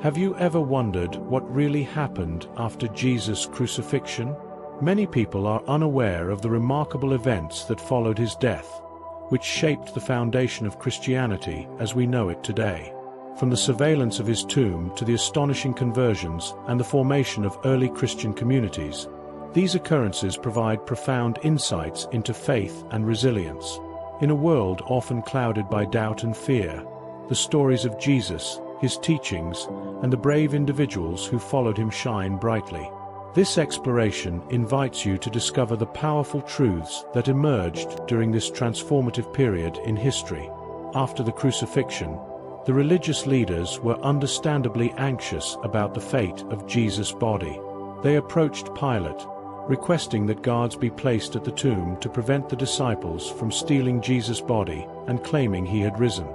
Have you ever wondered what really happened after Jesus' crucifixion? Many people are unaware of the remarkable events that followed his death, which shaped the foundation of Christianity as we know it today. From the surveillance of his tomb to the astonishing conversions and the formation of early Christian communities, these occurrences provide profound insights into faith and resilience. In a world often clouded by doubt and fear, the stories of Jesus, his teachings, and the brave individuals who followed him shine brightly. This exploration invites you to discover the powerful truths that emerged during this transformative period in history. After the crucifixion, the religious leaders were understandably anxious about the fate of Jesus' body. They approached Pilate, requesting that guards be placed at the tomb to prevent the disciples from stealing Jesus' body and claiming he had risen.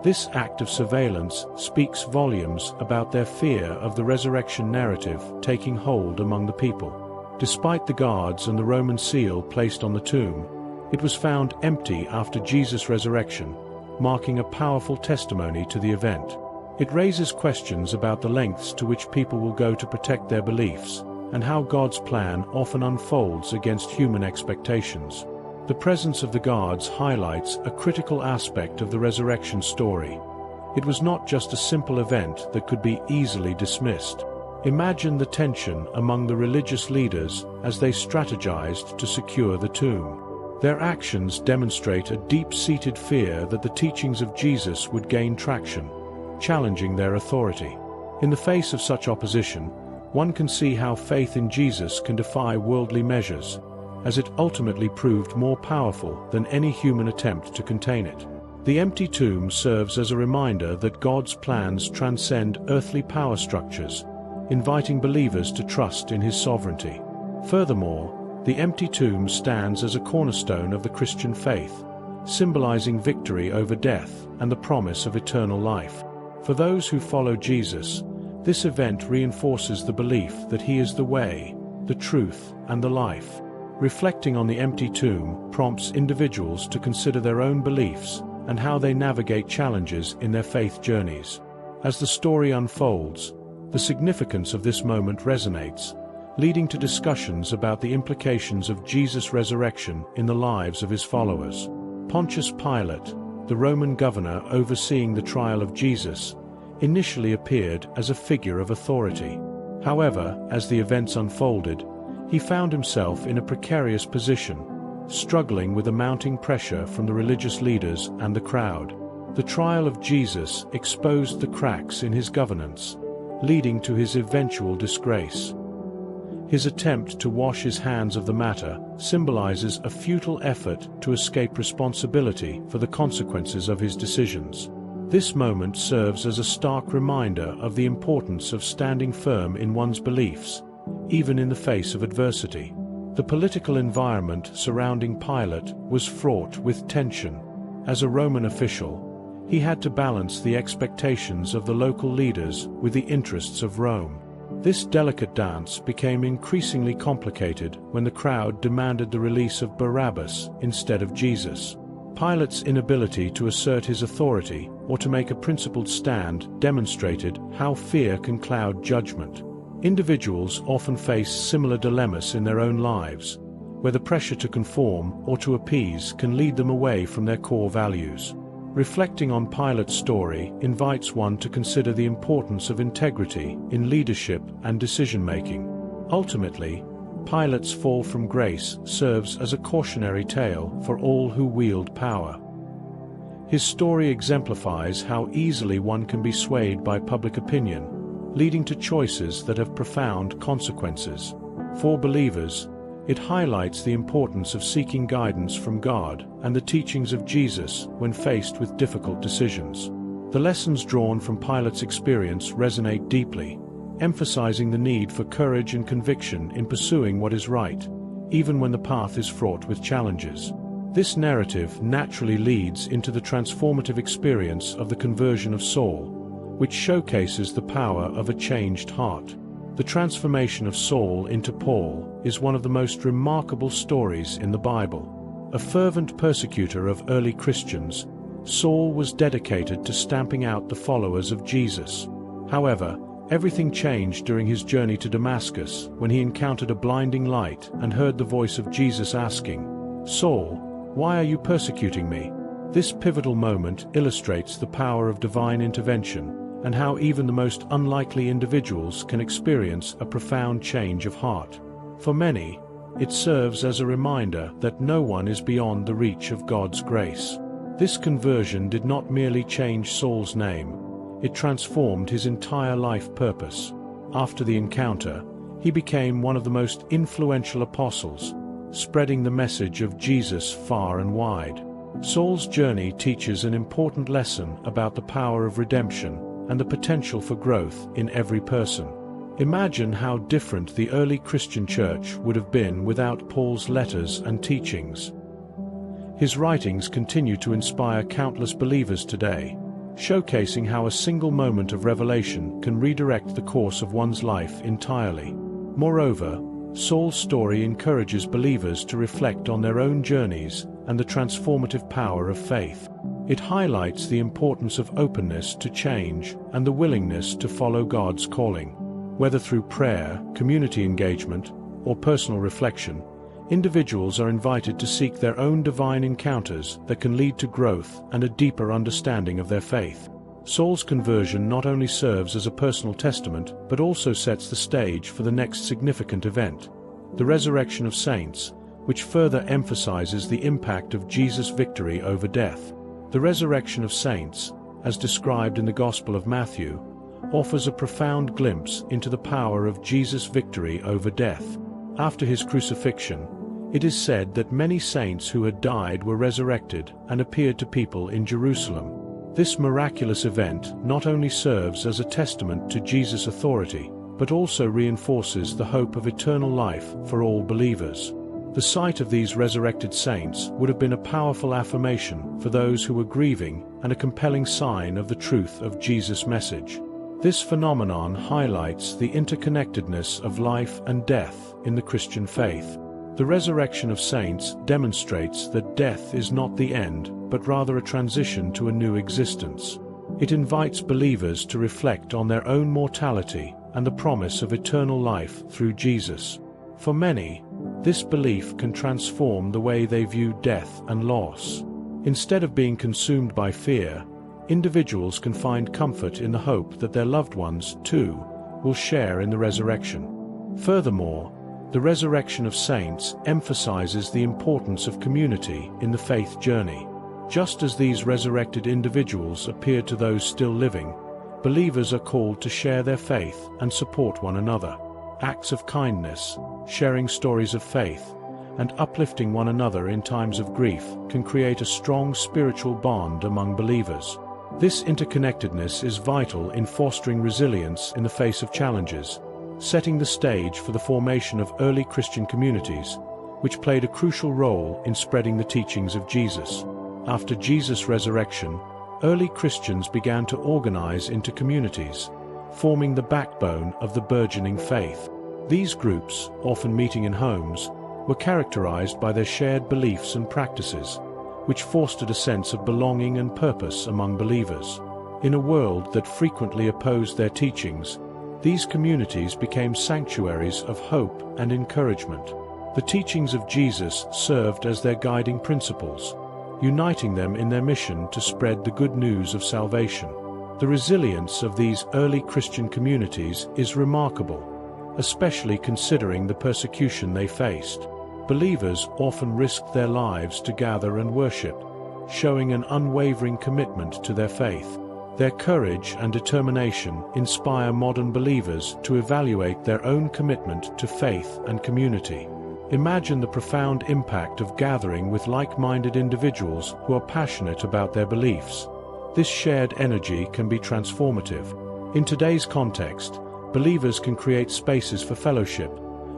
This act of surveillance speaks volumes about their fear of the resurrection narrative taking hold among the people. Despite the guards and the Roman seal placed on the tomb, it was found empty after Jesus' resurrection, marking a powerful testimony to the event. It raises questions about the lengths to which people will go to protect their beliefs, and how God's plan often unfolds against human expectations. The presence of the guards highlights a critical aspect of the resurrection story. It was not just a simple event that could be easily dismissed. Imagine the tension among the religious leaders as they strategized to secure the tomb. Their actions demonstrate a deep-seated fear that the teachings of Jesus would gain traction, challenging their authority. In the face of such opposition, one can see how faith in Jesus can defy worldly measures, as it ultimately proved more powerful than any human attempt to contain it. The empty tomb serves as a reminder that God's plans transcend earthly power structures, inviting believers to trust in his sovereignty. Furthermore, the empty tomb stands as a cornerstone of the Christian faith, symbolizing victory over death and the promise of eternal life. For those who follow Jesus, this event reinforces the belief that he is the way, the truth, and the life. Reflecting on the empty tomb prompts individuals to consider their own beliefs and how they navigate challenges in their faith journeys. As the story unfolds, the significance of this moment resonates, leading to discussions about the implications of Jesus' resurrection in the lives of his followers. Pontius Pilate, the Roman governor overseeing the trial of Jesus, initially appeared as a figure of authority. However, as the events unfolded, he found himself in a precarious position, struggling with the mounting pressure from the religious leaders and the crowd. The trial of Jesus exposed the cracks in his governance, leading to his eventual disgrace. His attempt to wash his hands of the matter symbolizes a futile effort to escape responsibility for the consequences of his decisions. This moment serves as a stark reminder of the importance of standing firm in one's beliefs, even in the face of adversity. The political environment surrounding Pilate was fraught with tension. As a Roman official, he had to balance the expectations of the local leaders with the interests of Rome. This delicate dance became increasingly complicated when the crowd demanded the release of Barabbas instead of Jesus. Pilate's inability to assert his authority or to make a principled stand demonstrated how fear can cloud judgment. Individuals often face similar dilemmas in their own lives, where the pressure to conform or to appease can lead them away from their core values. Reflecting on Pilate's story invites one to consider the importance of integrity in leadership and decision-making. Ultimately, Pilate's fall from grace serves as a cautionary tale for all who wield power. His story exemplifies how easily one can be swayed by public opinion, leading to choices that have profound consequences. For believers, it highlights the importance of seeking guidance from God and the teachings of Jesus when faced with difficult decisions. The lessons drawn from Pilate's experience resonate deeply, emphasizing the need for courage and conviction in pursuing what is right, even when the path is fraught with challenges. This narrative naturally leads into the transformative experience of the conversion of Saul, which showcases the power of a changed heart. The transformation of Saul into Paul is one of the most remarkable stories in the Bible. A fervent persecutor of early Christians, Saul was dedicated to stamping out the followers of Jesus. However, Everything changed during his journey to Damascus when he encountered a blinding light and heard the voice of Jesus asking, "Saul, why are you persecuting me?" This pivotal moment illustrates the power of divine intervention and how even the most unlikely individuals can experience a profound change of heart. For many, it serves as a reminder that no one is beyond the reach of God's grace. This conversion did not merely change Saul's name, it transformed his entire life purpose. After the encounter, he became one of the most influential apostles, spreading the message of Jesus far and wide. Saul's journey teaches an important lesson about the power of redemption and the potential for growth in every person. Imagine how different the early Christian church would have been without Paul's letters and teachings. His writings continue to inspire countless believers today, showcasing how a single moment of revelation can redirect the course of one's life entirely. Moreover, Saul's story encourages believers to reflect on their own journeys and the transformative power of faith. It highlights the importance of openness to change and the willingness to follow God's calling. Whether through prayer, community engagement, or personal reflection, individuals are invited to seek their own divine encounters that can lead to growth and a deeper understanding of their faith. Saul's conversion not only serves as a personal testament but also sets the stage for the next significant event, the resurrection of saints, which further emphasizes the impact of Jesus' victory over death. The resurrection of saints, as described in the Gospel of Matthew, offers a profound glimpse into the power of Jesus' victory over death. After his crucifixion, it is said that many saints who had died were resurrected and appeared to people in Jerusalem. This miraculous event not only serves as a testament to Jesus' authority, but also reinforces the hope of eternal life for all believers. The sight of these resurrected saints would have been a powerful affirmation for those who were grieving and a compelling sign of the truth of Jesus' message. This phenomenon highlights the interconnectedness of life and death in the Christian faith. The resurrection of saints demonstrates that death is not the end, but rather a transition to a new existence. It invites believers to reflect on their own mortality and the promise of eternal life through Jesus. For many, this belief can transform the way they view death and loss. Instead of being consumed by fear, individuals can find comfort in the hope that their loved ones, too, will share in the resurrection. Furthermore, the resurrection of saints emphasizes the importance of community in the faith journey. Just as these resurrected individuals appear to those still living, believers are called to share their faith and support one another. Acts of kindness, sharing stories of faith, and uplifting one another in times of grief can create a strong spiritual bond among believers. This interconnectedness is vital in fostering resilience in the face of challenges, setting the stage for the formation of early Christian communities, which played a crucial role in spreading the teachings of Jesus. After Jesus' resurrection, early Christians began to organize into communities, forming the backbone of the burgeoning faith. These groups, often meeting in homes, were characterized by their shared beliefs and practices, which fostered a sense of belonging and purpose among believers. In a world that frequently opposed their teachings, these communities became sanctuaries of hope and encouragement. The teachings of Jesus served as their guiding principles, uniting them in their mission to spread the good news of salvation. The resilience of these early Christian communities is remarkable, especially considering the persecution they faced. Believers often risked their lives to gather and worship, showing an unwavering commitment to their faith. Their courage and determination inspire modern believers to evaluate their own commitment to faith and community. Imagine the profound impact of gathering with like-minded individuals who are passionate about their beliefs. This shared energy can be transformative. In today's context, believers can create spaces for fellowship,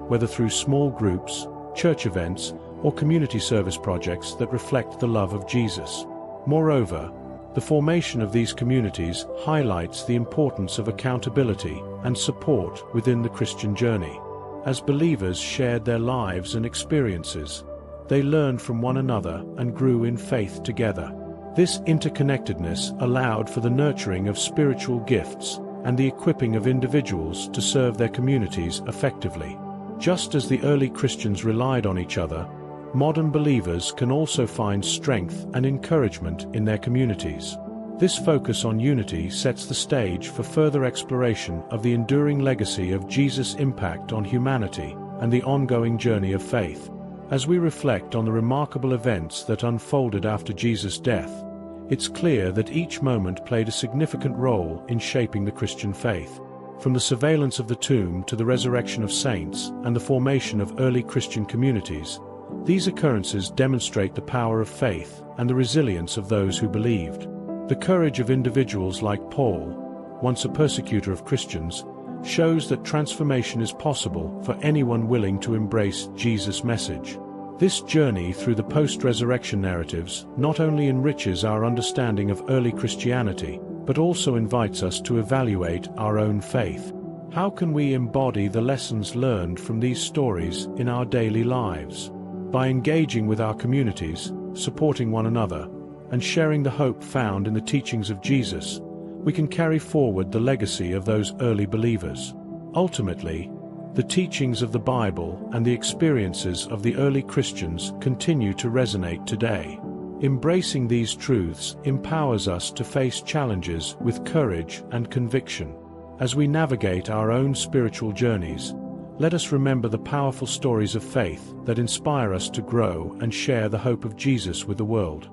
whether through small groups, church events, or community service projects that reflect the love of Jesus. Moreover, the formation of these communities highlights the importance of accountability and support within the Christian journey. As believers shared their lives and experiences, they learned from one another and grew in faith together. This interconnectedness allowed for the nurturing of spiritual gifts and the equipping of individuals to serve their communities effectively. Just as the early Christians relied on each other, modern believers can also find strength and encouragement in their communities. This focus on unity sets the stage for further exploration of the enduring legacy of Jesus' impact on humanity and the ongoing journey of faith. As we reflect on the remarkable events that unfolded after Jesus' death, it's clear that each moment played a significant role in shaping the Christian faith. From the surveillance of the tomb to the resurrection of saints and the formation of early Christian communities, these occurrences demonstrate the power of faith and the resilience of those who believed. The courage of individuals like Paul, once a persecutor of Christians, shows that transformation is possible for anyone willing to embrace Jesus' message. This journey through the post-resurrection narratives not only enriches our understanding of early Christianity, but also invites us to evaluate our own faith. How can we embody the lessons learned from these stories in our daily lives? By engaging with our communities, supporting one another, and sharing the hope found in the teachings of Jesus, we can carry forward the legacy of those early believers. Ultimately, the teachings of the Bible and the experiences of the early Christians continue to resonate today. Embracing these truths empowers us to face challenges with courage and conviction. As we navigate our own spiritual journeys, let us remember the powerful stories of faith that inspire us to grow and share the hope of Jesus with the world.